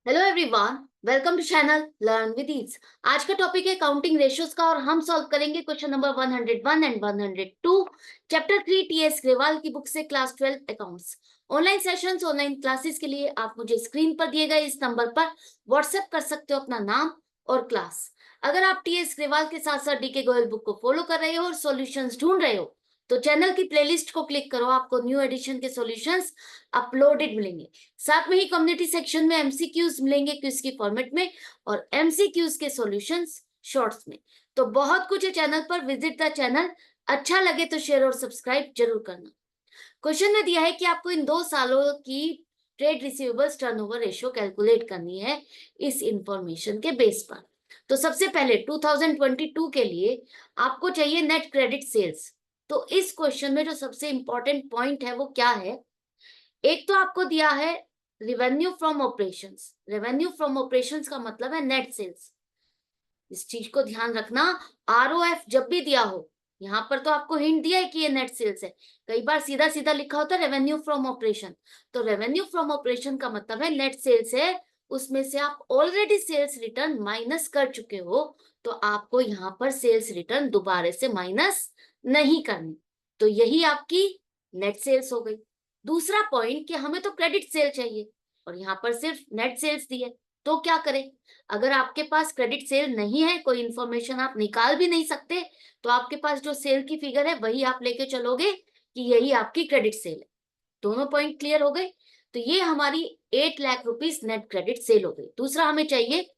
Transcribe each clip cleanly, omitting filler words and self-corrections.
Hello everyone, welcome to channel learn with ease. आज का topic है काउंटिंग रेशियोज का और हम सॉल्व करेंगे question number 101 and 102 chapter 3 TS Grewal की बुक से class 12 accounts. Online sessions online classes के लिए आप मुझे स्क्रीन पर दिए गए इस नंबर पर व्हाट्सएप कर सकते हो अपना नाम और क्लास। अगर आप टीएस ग्रेवाल के साथ साथ डीके गोयल बुक को फॉलो कर रहे हो और सॉल्यूशंस ढूंढ रहे हो तो चैनल की प्लेलिस्ट को क्लिक करो, आपको न्यू एडिशन के सॉल्यूशंस अपलोडेड मिलेंगे। साथ में ही कम्युनिटी सेक्शन में एमसीक्यूज मिलेंगे क्विज की फॉर्मेट में और एमसीक्यूज के सॉल्यूशंस शॉर्ट्स में। तो बहुत कुछ है चैनल पर, विजिट द चैनल। अच्छा लगे तो शेयर और सब्सक्राइब जरूर करना। क्वेश्चन में दिया है कि आपको इन 2 सालों की trade receivables turnover ratio calculate करनी है इस इंफॉर्मेशन के बेस पर। तो सबसे पहले 2022 के लिए आपको चाहिए नेट क्रेडिट सेल्स। तो इस क्वेश्चन में जो सबसे इंपॉर्टेंट पॉइंट है वो क्या है? एक तो आपको दिया है revenue from operations. Revenue from operations का मतलब है नेट सेल्स। इस चीज को ध्यान रखना। आरओएफ जब भी दिया हो, यहाँ पर तो आपको हिंट दिया है कि ये नेट सेल्स है। कई बार सीधा सीधा लिखा होता है रेवेन्यू फ्रॉम ऑपरेशन। तो रेवेन्यू फ्रॉम ऑपरेशन का मतलब है नेट सेल्स है, उसमें से आप ऑलरेडी सेल्स रिटर्न माइनस कर चुके हो, तो आपको यहाँ पर सेल्स रिटर्न दोबारा से माइनस नहीं करनी। तो यही आपकी नेट सेल्स हो गई। दूसरा पॉइंट कि हमें तो क्रेडिट सेल चाहिए और यहाँ पर सिर्फ नेट सेल्स दी है, तो क्या करें? अगर आपके पास क्रेडिट सेल नहीं है, कोई इंफॉर्मेशन आप निकाल भी नहीं सकते, तो आपके पास जो सेल की फिगर है वही आप लेके चलोगे कि यही आपकी क्रेडिट सेल है। दोनों पॉइंट क्लियर हो गए। तो ये हमारी 8 lakh rupees net credit sale हो गई। दूसरा हमें चाहिए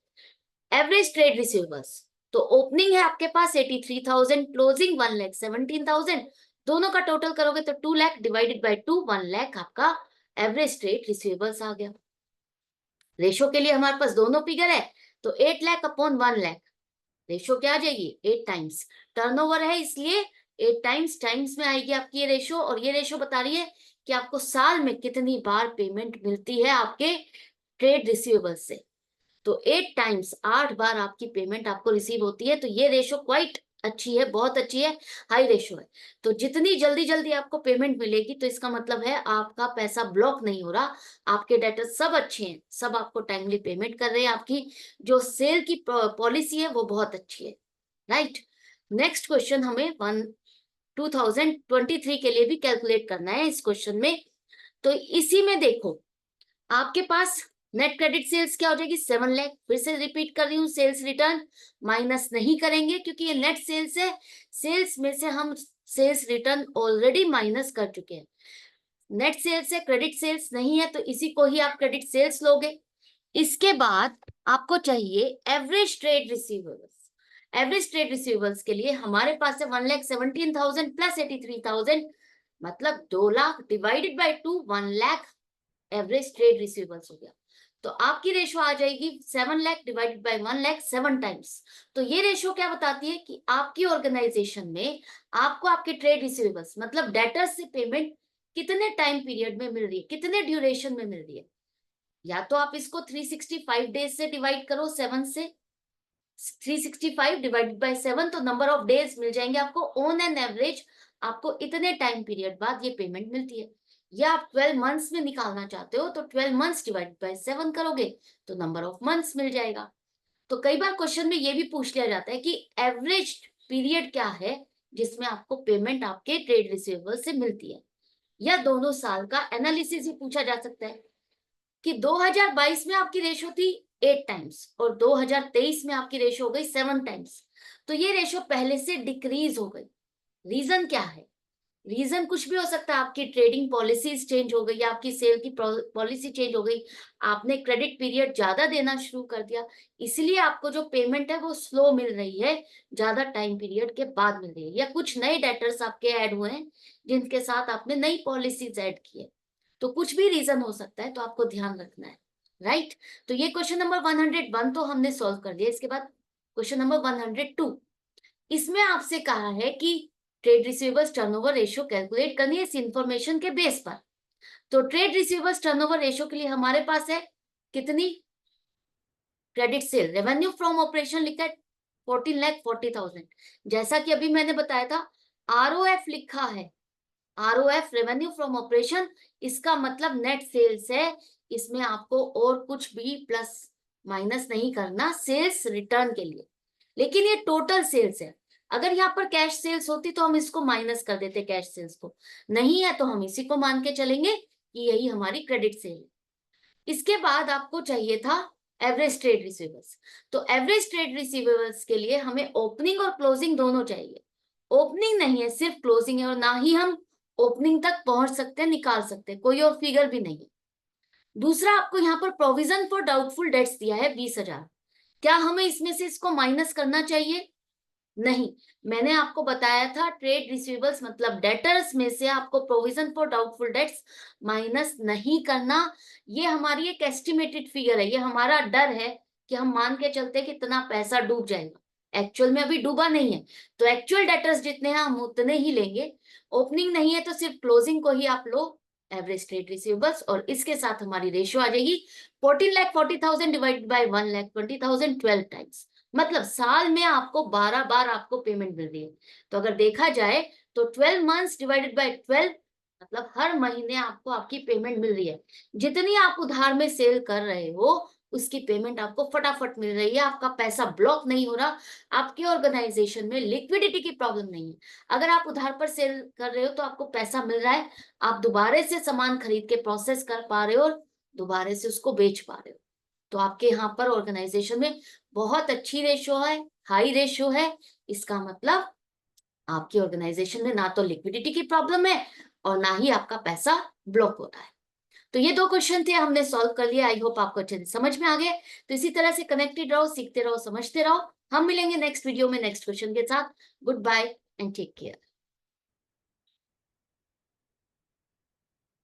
एवरेज ट्रेड रिसीवेबल्स। तो ओपनिंग है आपके पास 83,000, क्लोजिंग 1,17,000। दोनों का टोटल करोगे तो 2 लाख डिवाइडेड बाय 2, 1 लाख आपका एवरेज ट्रेड रिसीवेबल्स आ गया। रेशो के लिए हमारे पास दोनों फिगर है, तो 8 लाख अपॉन 1 लाख, रेशो क्या आ जाएगी 8 टाइम्स। टर्नओवर है इसलिए 8 टाइम्स टाइम्स में आएगी आपकी ये रेशो। और ये रेशो बता रही है कि आपको साल में कितनी बार पेमेंट मिलती है आपके ट्रेड रिसीवेबल से। तो 8 टाइम्स 8 बार आपकी पेमेंट आपको रिसीव होती है। तो ये रेशो क्वाइट अच्छी है, बहुत अच्छी है, हाई रेशो है। तो जितनी जल्दी जल्दी आपको पेमेंट मिलेगी तो इसका मतलब है आपका पैसा ब्लॉक नहीं हो रहा, आपके डेटर सब अच्छे हैं, सब आपको टाइमली पेमेंट कर रहे हैं, आपकी जो सेल की पॉलिसी है वो बहुत अच्छी है। राइट। नेक्स्ट क्वेश्चन हमें 2023 के लिए भी कैलकुलेट करना है इस क्वेश्चन में। तो इसी में देखो, आपके पास नेट क्रेडिट सेल्स क्या हो जाएगी 7 लाख। फिर से रिपीट कर रही हूँ, सेल्स रिटर्न माइनस नहीं करेंगे क्योंकि ये नेट सेल्स है। सेल्स में से हम सेल्स रिटर्न ऑलरेडी माइनस कर चुके हैं। नेट सेल्स है, क्रेडिट सेल्स नहीं है, तो इसी को ही आप क्रेडिट सेल्स लोगे। इसके बाद आपको चाहिए average trade receivables. Average trade receivables के लिए हमारे पास है 1,17,000 प्लस 83,000, मतलब 2 lakh divided by 2, 1 lakh average trade receivables हो गया। तो आपकी रेशो आ जाएगी 7 lakh divided by 1 lakh, 7 times. तो ये रेशो क्या बताती है कि आपकी ऑर्गेनाइजेशन में आपको आपके ट्रेड रिसीवेबल्स मतलब डेटर्स से पेमेंट कितने टाइम पीरियड में मिल रही है, कितने ड्यूरेशन में मिल रही है। या तो आप इसको 365 डेज से डिवाइड करो 7 से, 365 डिवाइडेड बाय 7, तो नंबर ऑफ डेज मिल जाएंगे आपको। ऑन एन एवरेज आपको इतने टाइम पीरियड बाद ये पेमेंट मिलती है। या आप 12 मंथ्स में निकालना चाहते हो तो 12 मंथ्स डिवाइडेड बाय 7 करोगे तो नंबर ऑफ मंथ्स मिल जाएगा। तो कई बार क्वेश्चन में ये भी पूछ लिया जाता है कि एवरेज पीरियड क्या है जिसमें आपको पेमेंट आपके ट्रेड रिसीवेबल से मिलती है, या दोनों साल का एनालिसिस भी पूछा जा सकता है कि 2022 में आपकी रेशो थी 8 टाइम्स और 2023 में आपकी रेशो हो गई 7 टाइम्स। तो ये रेशो पहले से डिक्रीज हो गई। रीजन क्या है? रीजन कुछ भी हो सकता है, आपकी ट्रेडिंग पॉलिसीज चेंज हो गई या आपकी सेल की पॉलिसी चेंज हो गई, आपने क्रेडिट पीरियड ज्यादा देना शुरू कर दिया, इसलिए आपको जो पेमेंट है वो स्लो मिल रही है, ज्यादा टाइम पीरियड के बाद मिल रही है। या कुछ नए डेटर्स आपके ऐड हुए हैं जिनके साथ आपने नई पॉलिसीज ऐड की है। तो कुछ भी रीजन हो सकता है, तो आपको ध्यान रखना है। राइट। तो ये क्वेश्चन नंबर 101 तो हमने सॉल्व कर दिया। इसके बाद क्वेश्चन नंबर 102, इसमें आपसे कहा है कि trade receivables turnover ratio calculate करनी है इस इंफॉर्मेशन के बेस पर। तो ट्रेड रिसीवेबल्स टर्नओवर रेशियो के लिए हमारे पास है कितनी? Credit sale revenue from operation लिखा है 14,40,000। जैसा कि अभी मैंने बताया था, आरओएफ लिखा है, आरओएफ रेवेन्यू फ्रॉम ऑपरेशन, इसका मतलब नेट सेल्स है, इसमें आपको और कुछ भी प्लस माइनस नहीं करना सेल्स रिटर्न के लिए, लेकिन ये टोटल सेल्स है। अगर यहाँ पर कैश सेल्स होती तो हम इसको माइनस कर देते कैश सेल्स को, नहीं है तो हम इसी को मान के चलेंगे कि यही हमारी क्रेडिट सेल है। इसके बाद आपको चाहिए था एवरेज ट्रेड रिसीवेबल्स। तो एवरेज ट्रेड रिसीवेबल्स के लिए हमें ओपनिंग और क्लोजिंग दोनों चाहिए। ओपनिंग नहीं है, सिर्फ क्लोजिंग है, और ना ही हम ओपनिंग तक पहुंच सकते हैं, निकाल सकते हैं, कोई और फिगर भी नहीं है। दूसरा, आपको यहाँ पर प्रोविजन फॉर डाउटफुल डेट्स दिया है 20,000। क्या हमें इसमें से इसको माइनस करना चाहिए? नहीं। मैंने आपको बताया था ट्रेड रिसीवेबल्स मतलब डेटर्स में से आपको provision for doubtful debts minus नहीं करना। ये हमारी एक एस्टिमेटेड फिगर है, ये हमारा डर है कि हम मान के चलते हैं कि इतना पैसा डूब जाएगा। एक्चुअल में अभी डूबा नहीं है, तो एक्चुअल डेटर्स जितने हैं हम उतने ही लेंगे। ओपनिंग नहीं है तो सिर्फ क्लोजिंग को ही आप लो एवरेज ट्रेड रिसीवेबल्स, और इसके साथ हमारी रेशियो आ जाएगी 14,40,000 डिवाइडेड बाय 1,20,000 12 टाइम्स। मतलब साल में आपको 12 बार आपको पेमेंट मिल रही है। तो अगर देखा जाए तो 12 मंथ्स डिवाइडेड बाय 12 मतलब हर महीने आपको आपकी पेमेंट मिल रही है। जितनी आप उधार में सेल कर रहे हो उसकी पेमेंट आपको फटाफट मिल रही है, आपका पैसा ब्लॉक नहीं हो रहा, आपके ऑर्गेनाइजेशन में लिक्विडिटी की प्रॉब्लम नहीं है। अगर आप उधार पर सेल कर रहे हो तो आपको पैसा मिल रहा है, आप दोबारा से सामान खरीद के प्रोसेस कर पा रहे हो और दोबारा से उसको बेच पा रहे हो। तो आपके यहाँ पर ऑर्गेनाइजेशन में बहुत अच्छी रेशो है, हाई रेशो है। इसका मतलब आपकी ऑर्गेनाइजेशन में ना तो लिक्विडिटी की प्रॉब्लम है और ना ही आपका पैसा ब्लॉक होता है। तो ये 2 क्वेश्चन थे, हमने सॉल्व कर लिया। आई होप आपको अच्छे से समझ में आ गए। तो इसी तरह से कनेक्टेड रहो, सीखते रहो, समझते रहो। हम मिलेंगे नेक्स्ट वीडियो में नेक्स्ट क्वेश्चन के साथ। Goodbye and take care.